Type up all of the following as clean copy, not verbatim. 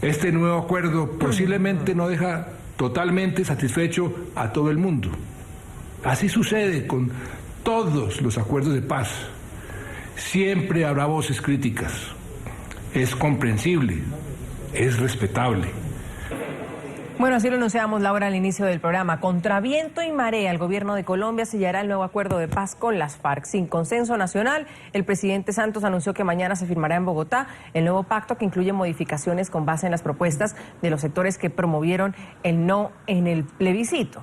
Este nuevo acuerdo posiblemente no deja totalmente satisfecho a todo el mundo. Así sucede con todos los acuerdos de paz. Siempre habrá voces críticas. Es comprensible, es respetable. Bueno, así lo anunciamos, Laura, al inicio del programa. Contra viento y marea, el gobierno de Colombia sellará el nuevo acuerdo de paz con las FARC. Sin consenso nacional, el presidente Santos anunció que mañana se firmará en Bogotá el nuevo pacto que incluye modificaciones con base en las propuestas de los sectores que promovieron el no en el plebiscito.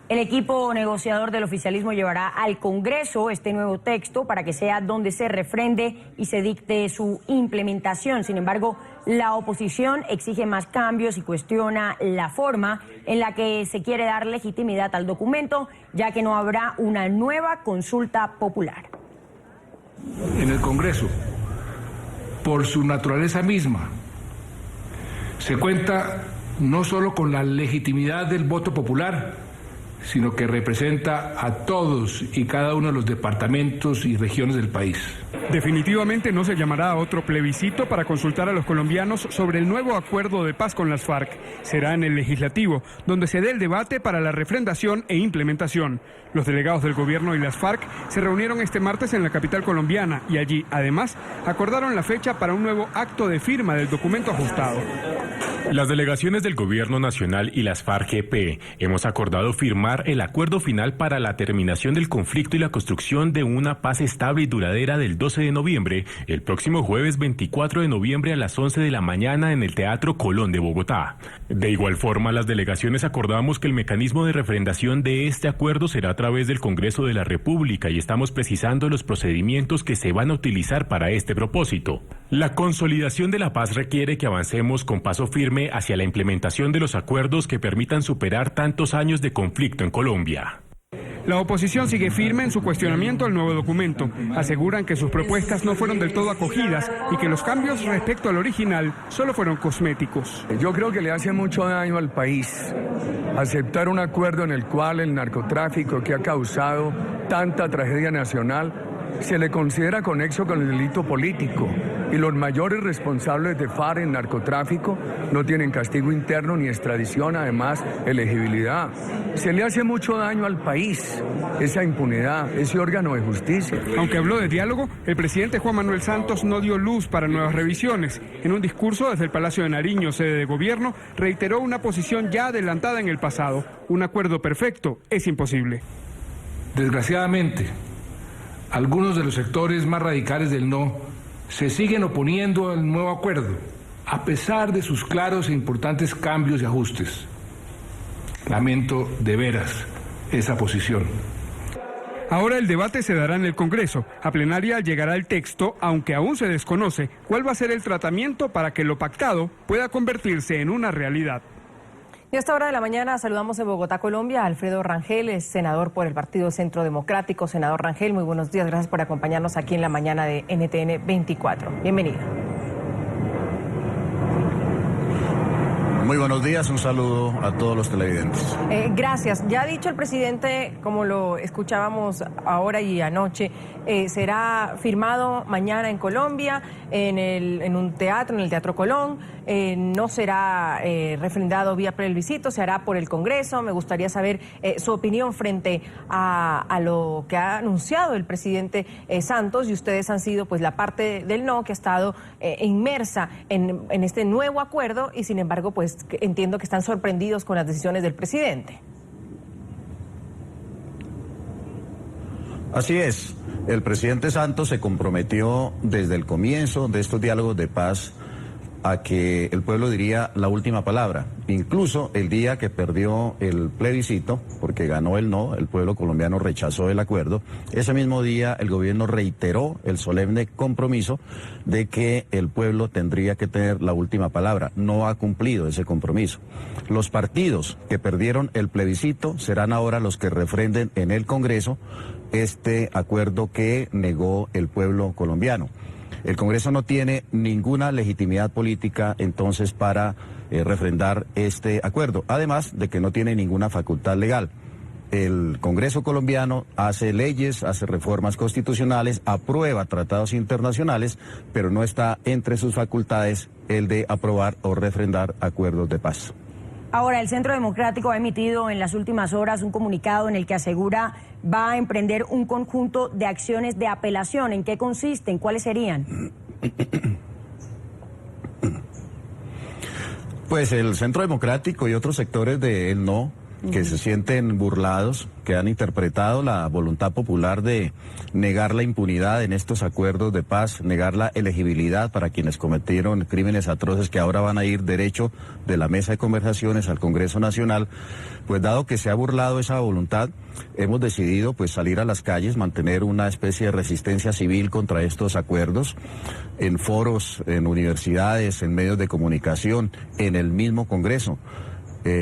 El equipo negociador del oficialismo llevará al Congreso este nuevo texto para que sea donde se refrende y se dicte su implementación. Sin embargo, la oposición exige más cambios y cuestiona la forma en la que se quiere dar legitimidad al documento, ya que no habrá una nueva consulta popular. En el Congreso, por su naturaleza misma, se cuenta no solo con la legitimidad del voto popular, sino que representa a todos y cada uno de los departamentos y regiones del país. Definitivamente no se llamará a otro plebiscito para consultar a los colombianos sobre el nuevo acuerdo de paz con las FARC. Será en el Legislativo, donde se dé el debate para la refrendación e implementación. Los delegados del gobierno y las FARC se reunieron este martes en la capital colombiana y allí, además, acordaron la fecha para un nuevo acto de firma del documento ajustado. Las delegaciones del Gobierno Nacional y las FARC-EP hemos acordado firmar el acuerdo final para la terminación del conflicto y la construcción de una paz estable y duradera del 12 de noviembre, el próximo jueves 24 de noviembre a las 11 de la mañana en el Teatro Colón de Bogotá. De igual forma, las delegaciones acordamos que el mecanismo de refrendación de este acuerdo será a través del Congreso de la República y estamos precisando los procedimientos que se van a utilizar para este propósito. La consolidación de la paz requiere que avancemos con paso firme hacia la implementación de los acuerdos que permitan superar tantos años de conflicto en Colombia. La oposición sigue firme en su cuestionamiento al nuevo documento. Aseguran que sus propuestas no fueron del todo acogidas y que los cambios respecto al original solo fueron cosméticos. Yo creo que le hace mucho daño al país aceptar un acuerdo en el cual el narcotráfico, que ha causado tanta tragedia nacional, se le considera conexo con el delito político y los mayores responsables de FARC en narcotráfico no tienen castigo interno ni extradición, además elegibilidad. Se le hace mucho daño al país esa impunidad, ese órgano de justicia. Aunque habló de diálogo, el presidente Juan Manuel Santos no dio luz para nuevas revisiones. En un discurso desde el Palacio de Nariño, sede de gobierno, reiteró una posición ya adelantada en el pasado. Un acuerdo perfecto es imposible. Desgraciadamente, algunos de los sectores más radicales del no se siguen oponiendo al nuevo acuerdo, a pesar de sus claros e importantes cambios y ajustes. Lamento de veras esa posición. Ahora el debate se dará en el Congreso. A plenaria llegará el texto, aunque aún se desconoce cuál va a ser el tratamiento para que lo pactado pueda convertirse en una realidad. Y a esta hora de la mañana saludamos en Bogotá, Colombia, a Alfredo Rangel, es senador por el Partido Centro Democrático. Senador Rangel, muy buenos días, gracias por acompañarnos aquí en la mañana de NTN 24. Bienvenido. Muy buenos días, un saludo a todos los televidentes. Gracias. Ya ha dicho el presidente, como lo escuchábamos ahora y anoche, será firmado mañana en Colombia, en un teatro, en el Teatro Colón. No será refrendado vía plebiscito, se hará por el Congreso. Me gustaría saber su opinión frente a lo que ha anunciado el presidente Santos, y ustedes han sido pues la parte del no que ha estado inmersa en este nuevo acuerdo, y sin embargo pues entiendo que están sorprendidos con las decisiones del presidente. Así es, el presidente Santos se comprometió desde el comienzo de estos diálogos de paz a que el pueblo diría la última palabra. Incluso el día que perdió el plebiscito, porque ganó el no, el pueblo colombiano rechazó el acuerdo, ese mismo día el gobierno reiteró el solemne compromiso de que el pueblo tendría que tener la última palabra. No ha cumplido ese compromiso. Los partidos que perdieron el plebiscito serán ahora los que refrenden en el Congreso este acuerdo que negó el pueblo colombiano. El Congreso no tiene ninguna legitimidad política entonces para refrendar este acuerdo, además de que no tiene ninguna facultad legal. el Congreso colombiano hace leyes, hace reformas constitucionales, aprueba tratados internacionales, pero no está entre sus facultades el de aprobar o refrendar acuerdos de paz. Ahora, el Centro Democrático ha emitido en las últimas horas un comunicado en el que asegura va a emprender un conjunto de acciones de apelación. ¿En qué consisten? ¿Cuáles serían? Pues el Centro Democrático y otros sectores de él no, que se sienten burlados, que han interpretado la voluntad popular de negar la impunidad en estos acuerdos de paz, negar la elegibilidad para quienes cometieron crímenes atroces que ahora van a ir derecho de la mesa de conversaciones al Congreso Nacional. Pues dado que se ha burlado esa voluntad, hemos decidido pues salir a las calles, mantener una especie de resistencia civil contra estos acuerdos en foros, en universidades, en medios de comunicación, en el mismo Congreso.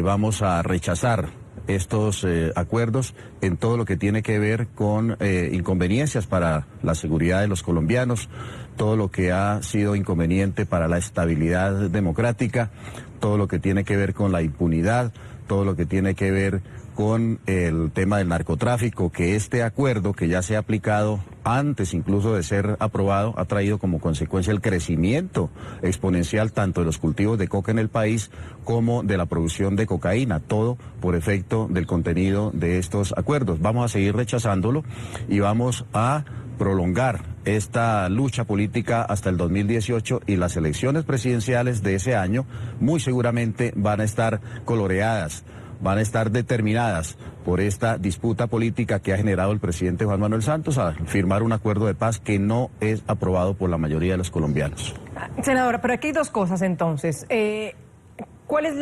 Vamos a rechazar estos acuerdos en todo lo que tiene que ver con inconveniencias para la seguridad de los colombianos, todo lo que ha sido inconveniente para la estabilidad democrática, todo lo que tiene que ver con la impunidad, todo lo que tiene que ver con el tema del narcotráfico, que este acuerdo que ya se ha aplicado antes incluso de ser aprobado ha traído como consecuencia el crecimiento exponencial tanto de los cultivos de coca en el país como de la producción de cocaína, todo por efecto del contenido de estos acuerdos. Vamos a seguir rechazándolo y vamos a prolongar esta lucha política hasta el 2018 y las elecciones presidenciales de ese año muy seguramente van a estar coloreadas, van a estar determinadas por esta disputa política que ha generado el presidente Juan Manuel Santos a firmar un acuerdo de paz que no es aprobado por la mayoría de los colombianos. Senadora, pero aquí hay dos cosas entonces. ¿Cuál es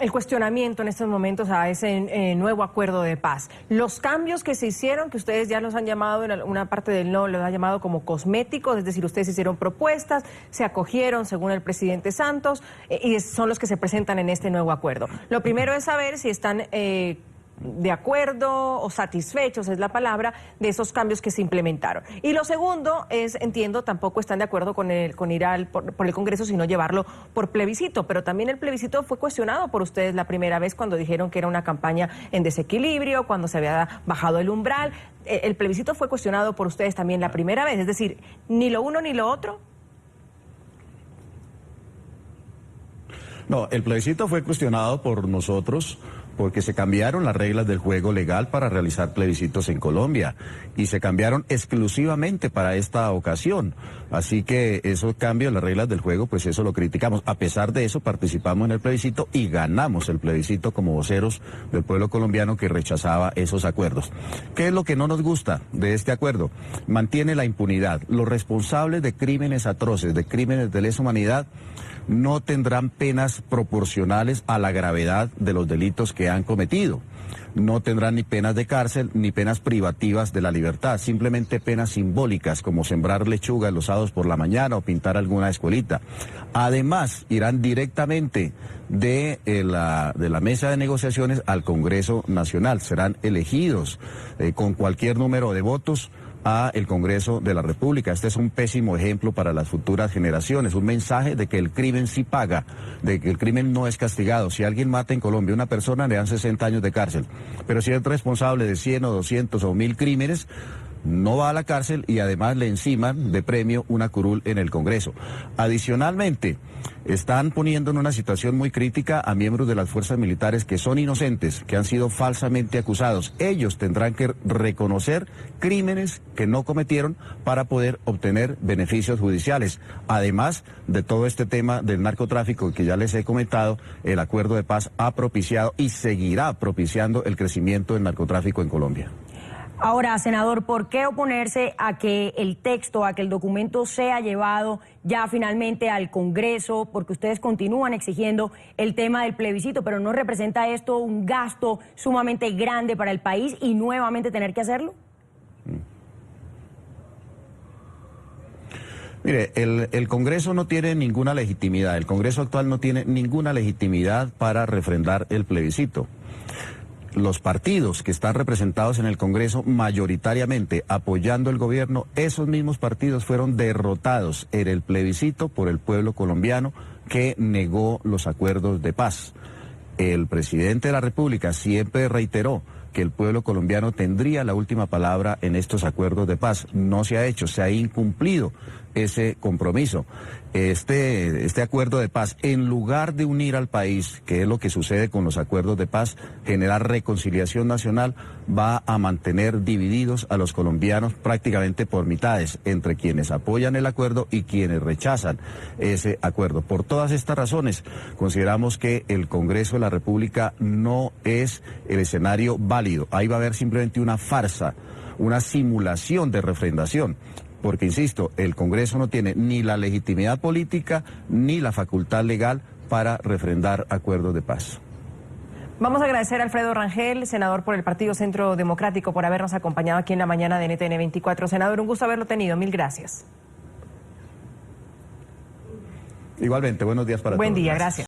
el cuestionamiento en estos momentos a ese nuevo acuerdo de paz? Los cambios que se hicieron, que ustedes ya los han llamado, en una parte del no, los han llamado como cosméticos, es decir, ustedes hicieron propuestas, se acogieron según el presidente Santos y son los que se presentan en este nuevo acuerdo. Lo primero es saber si están de acuerdo o satisfechos, es la palabra, de esos cambios que se implementaron. Y lo segundo es, entiendo, tampoco están de acuerdo con ir por el Congreso, sino llevarlo por plebiscito, pero también el plebiscito fue cuestionado por ustedes la primera vez cuando dijeron que era una campaña en desequilibrio, cuando se había bajado el umbral. El plebiscito fue cuestionado por ustedes también la primera vez, es decir, ni lo uno ni lo otro. No, el plebiscito fue cuestionado por nosotros porque se cambiaron las reglas del juego legal para realizar plebiscitos en Colombia y se cambiaron exclusivamente para esta ocasión. Así que esos cambios en las reglas del juego, pues eso lo criticamos. A pesar de eso, participamos en el plebiscito y ganamos el plebiscito como voceros del pueblo colombiano que rechazaba esos acuerdos. ¿Qué es lo que no nos gusta de este acuerdo? Mantiene la impunidad. Los responsables de crímenes atroces, de crímenes de lesa humanidad, no tendrán penas proporcionales a la gravedad de los delitos que han cometido. No tendrán ni penas de cárcel ni penas privativas de la libertad, simplemente penas simbólicas como sembrar lechugas los sábados por la mañana o pintar alguna escuelita. Además, irán directamente de la mesa de negociaciones al Congreso Nacional. Serán elegidos con cualquier número de votos a el Congreso de la República. Este es un pésimo ejemplo para las futuras generaciones, un mensaje de que el crimen sí paga, de que el crimen no es castigado. Si alguien mata en Colombia a una persona, le dan 60 años de cárcel, pero si es responsable de 100 o 200 o 1000 crímenes, no va a la cárcel y además le enciman de premio una curul en el Congreso. Adicionalmente, están poniendo en una situación muy crítica a miembros de las fuerzas militares que son inocentes, que han sido falsamente acusados. Ellos tendrán que reconocer crímenes que no cometieron para poder obtener beneficios judiciales. Además de todo este tema del narcotráfico que ya les he comentado, el acuerdo de paz ha propiciado y seguirá propiciando el crecimiento del narcotráfico en Colombia. Ahora, senador, ¿por qué oponerse a que el texto, a que el documento sea llevado ya finalmente al Congreso? Porque ustedes continúan exigiendo el tema del plebiscito, pero ¿no representa esto un gasto sumamente grande para el país y nuevamente tener que hacerlo? Mire, el Congreso no tiene ninguna legitimidad, el Congreso actual no tiene ninguna legitimidad para refrendar el plebiscito. Los partidos que están representados en el Congreso mayoritariamente apoyando el gobierno, esos mismos partidos fueron derrotados en el plebiscito por el pueblo colombiano que negó los acuerdos de paz. El presidente de la República siempre reiteró que el pueblo colombiano tendría la última palabra en estos acuerdos de paz. No se ha hecho, se ha incumplido ese compromiso. Este acuerdo de paz, en lugar de unir al país, que es lo que sucede con los acuerdos de paz, generar reconciliación nacional, va a mantener divididos a los colombianos prácticamente por mitades, entre quienes apoyan el acuerdo y quienes rechazan ese acuerdo. Por todas estas razones, consideramos que el Congreso de la República no es el escenario válido. Ahí va a haber simplemente una farsa, una simulación de refrendación. Porque, insisto, el Congreso no tiene ni la legitimidad política ni la facultad legal para refrendar acuerdos de paz. Vamos a agradecer a Alfredo Rangel, senador por el Partido Centro Democrático, por habernos acompañado aquí en la mañana de NTN 24. Senador, un gusto haberlo tenido. Mil gracias. Igualmente, buenos días para todos. Buen día, gracias.